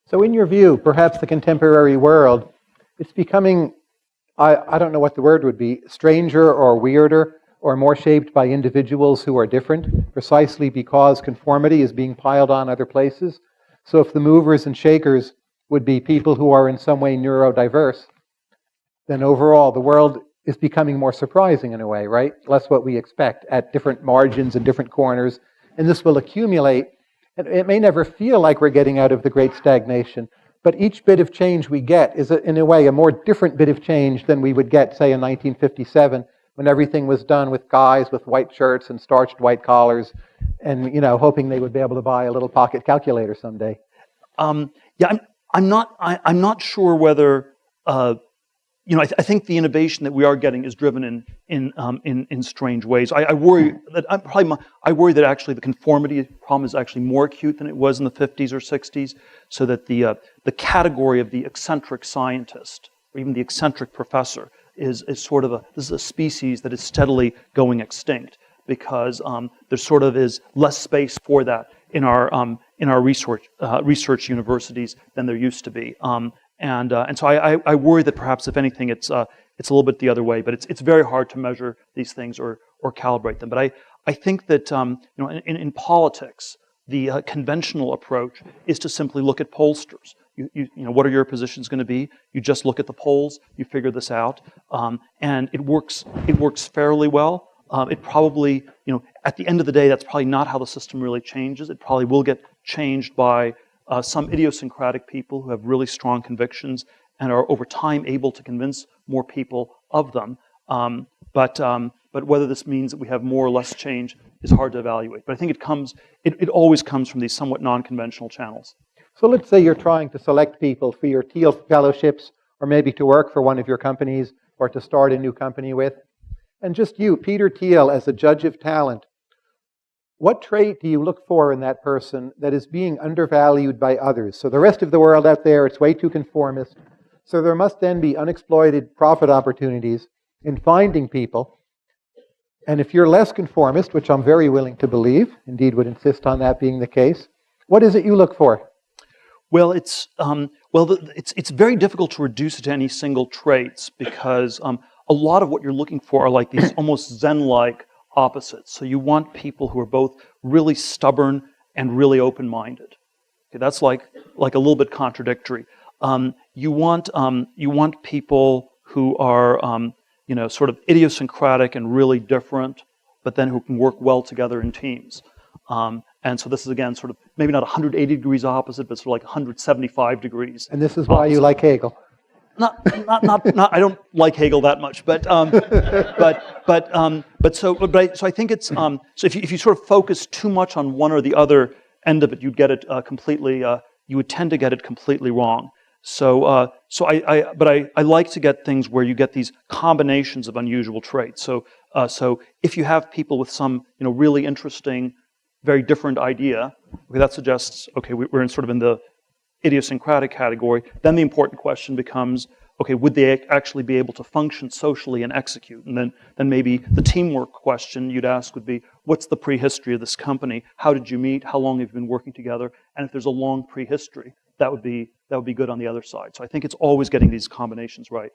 So in your view, perhaps the contemporary world, it's becoming, I don't know what the word would be, stranger or weirder or more shaped by individuals who are different, precisely because conformity is being piled on other places. So if the movers and shakers would be people who are in some way neurodiverse, then overall the world is becoming more surprising in a way, right? Less what we expect at different margins and different corners. And this will accumulate. And it may never feel like we're getting out of the great stagnation, but each bit of change we get is, in a way, a more different bit of change than we would get, say, in 1957, when everything was done with guys with white shirts and starched white collars and, hoping they would be able to buy a little pocket calculator someday. Yeah, I'm not sure whether I think the innovation that we are getting is driven in strange ways. I worry that actually the conformity problem is actually more acute than it was in the 50s or 60s, so that the category of the eccentric scientist or even the eccentric professor is sort of this is a species that is steadily going extinct, because there sort of is less space for that in our research universities than there used to be. And so I worry that perhaps, if anything, it's a little bit the other way. But it's very hard to measure these things or calibrate them. But I think that in politics, the conventional approach is to simply look at pollsters. What are your positions going to be? You just look at the polls. You figure this out, and it works. It works fairly well. It probably, at the end of the day, that's probably not how the system really changes. It probably will get changed by some idiosyncratic people who have really strong convictions and are over time able to convince more people of them. But whether this means that we have more or less change is hard to evaluate. But I think it always comes from these somewhat non-conventional channels. So let's say you're trying to select people for your Thiel fellowships, or maybe to work for one of your companies, or to start a new company with. And just you, Peter Thiel, as a judge of talent, what trait do you look for in that person that is being undervalued by others? So the rest of the world out there, it's way too conformist. So there must then be unexploited profit opportunities in finding people. And if you're less conformist, which I'm very willing to believe, indeed would insist on that being the case, what is it you look for? Well, it's very difficult to reduce it to any single traits, because a lot of what you're looking for are like these almost Zen-like opposites. So you want people who are both really stubborn and really open-minded. Okay, that's like a little bit contradictory. You want people who are sort of idiosyncratic and really different, but then who can work well together in teams. And so this is, again, sort of maybe not 180 degrees opposite, but sort of like 175 degrees. And this is why you like Hegel. Not. I don't like Hegel that much, so I think it's so if you sort of focus too much on one or the other end of it, you'd get it completely. You would tend to get it completely wrong. So I like to get things where you get these combinations of unusual traits. So if you have people with some really interesting, very different idea, okay, that suggests we're in the idiosyncratic category. Then the important question becomes, okay, would they actually be able to function socially and execute? And then maybe the teamwork question you'd ask would be, what's the prehistory of this company? How did you meet? How long have you been working together? And if there's a long prehistory, that would be good on the other side. So I think it's always getting these combinations right.